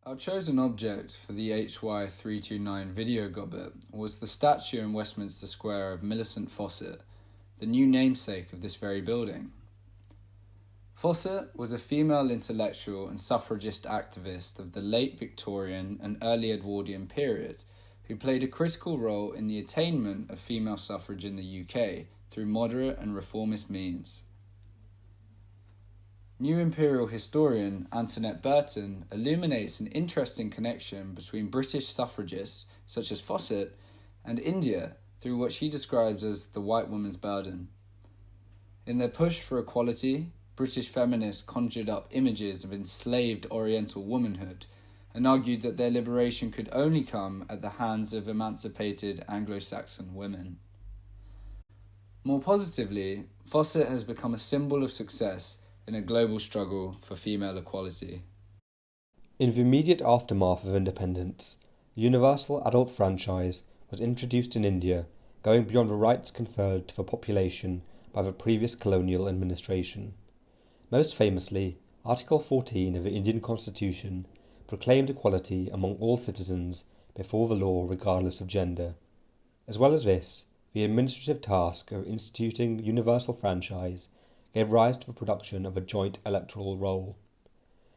Our chosen object for the HY329 video Gobbet was the statue in Westminster Square of Millicent Fawcett, the new namesake of this very building. Fawcett was a female intellectual and suffragist activist of the late Victorian and early Edwardian period, who played a critical role in the attainment of female suffrage in the UK through moderate and reformist means. New Imperial historian Antoinette Burton illuminates an interesting connection between British suffragists, such as Fawcett, and India through what she describes as the white woman's burden. In their push for equality, British feminists conjured up images of enslaved Oriental womanhood and argued that their liberation could only come at the hands of emancipated Anglo-Saxon women. More positively, Fawcett has become a symbol of success in a global struggle for female equality. In the immediate aftermath of independence, the universal adult franchise was introduced in India, going beyond the rights conferred to the population by the previous colonial administration. Most famously, Article 14 of the Indian Constitution proclaimed equality among all citizens before the law regardless of gender. As well as this, the administrative task of instituting universal franchise gave rise to the production of a joint electoral roll.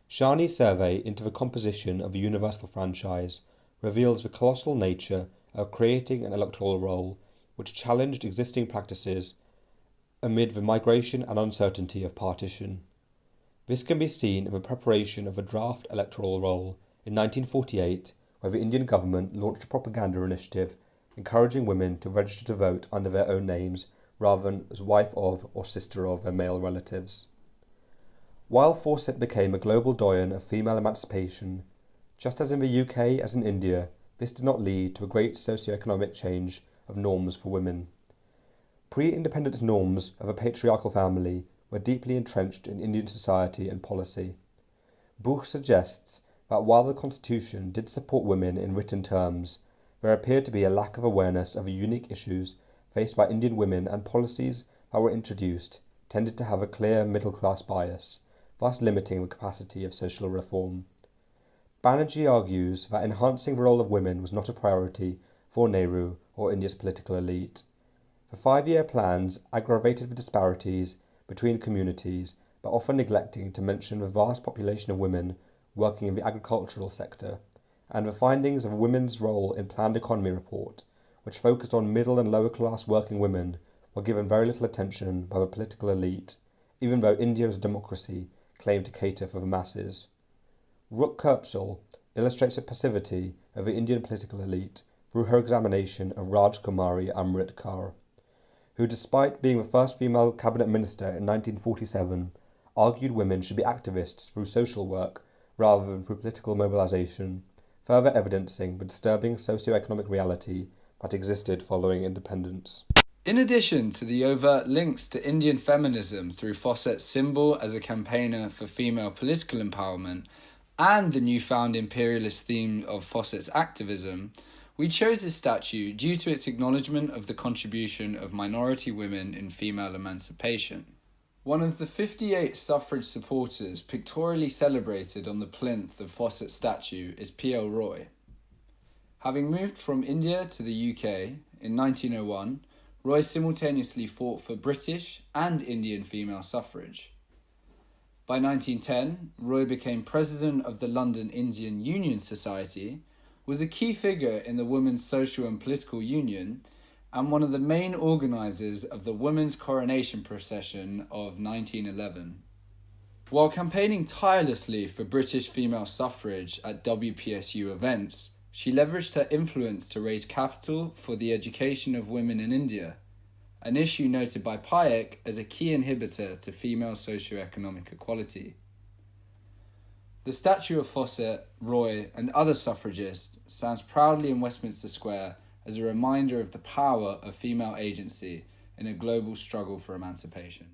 Shani's survey into the composition of the universal franchise reveals the colossal nature of creating an electoral roll which challenged existing practices amid the migration and uncertainty of partition. This can be seen in the preparation of a draft electoral roll in 1948, where the Indian government launched a propaganda initiative encouraging women to register to vote under their own names rather than as wife of or sister of their male relatives. While Fawcett became a global doyen of female emancipation, just as in the UK as in India, this did not lead to a great socio-economic change of norms for women. Pre-independence norms of a patriarchal family were deeply entrenched in Indian society and policy. Buch suggests that while the Constitution did support women in written terms, there appeared to be a lack of awareness of the unique issues faced by Indian women, and policies that were introduced tended to have a clear middle-class bias, thus limiting the capacity of social reform. Banerjee argues that enhancing the role of women was not a priority for Nehru or India's political elite. The 5-year plans aggravated the disparities between communities by often neglecting to mention the vast population of women working in the agricultural sector, and the findings of a Women's Role in Planned Economy report, which focused on middle and lower class working women, were given very little attention by the political elite, even though India as a democracy claimed to cater for the masses. Rook-Koepsel illustrates the passivity of the Indian political elite through her examination of Rajkumari Amrit Kaur, who, despite being the first female cabinet minister in 1947, argued women should be activists through social work rather than through political mobilization, further evidencing the disturbing socio-economic reality that existed following independence. In addition to the overt links to Indian feminism through Fawcett's symbol as a campaigner for female political empowerment and the newfound imperialist theme of Fawcett's activism, we chose this statue due to its acknowledgement of the contribution of minority women in female emancipation. One of the 58 suffrage supporters pictorially celebrated on the plinth of Fawcett's statue is P.L. Roy. Having moved from India to the UK in 1901, Roy simultaneously fought for British and Indian female suffrage. By 1910, Roy became president of the London Indian Union Society, was a key figure in the Women's Social and Political Union, and one of the main organisers of the Women's Coronation Procession of 1911. While campaigning tirelessly for British female suffrage at WPSU events, she leveraged her influence to raise capital for the education of women in India, an issue noted by Payek as a key inhibitor to female socio-economic equality. The statue of Fawcett, Roy, and other suffragists stands proudly in Westminster Square as a reminder of the power of female agency in a global struggle for emancipation.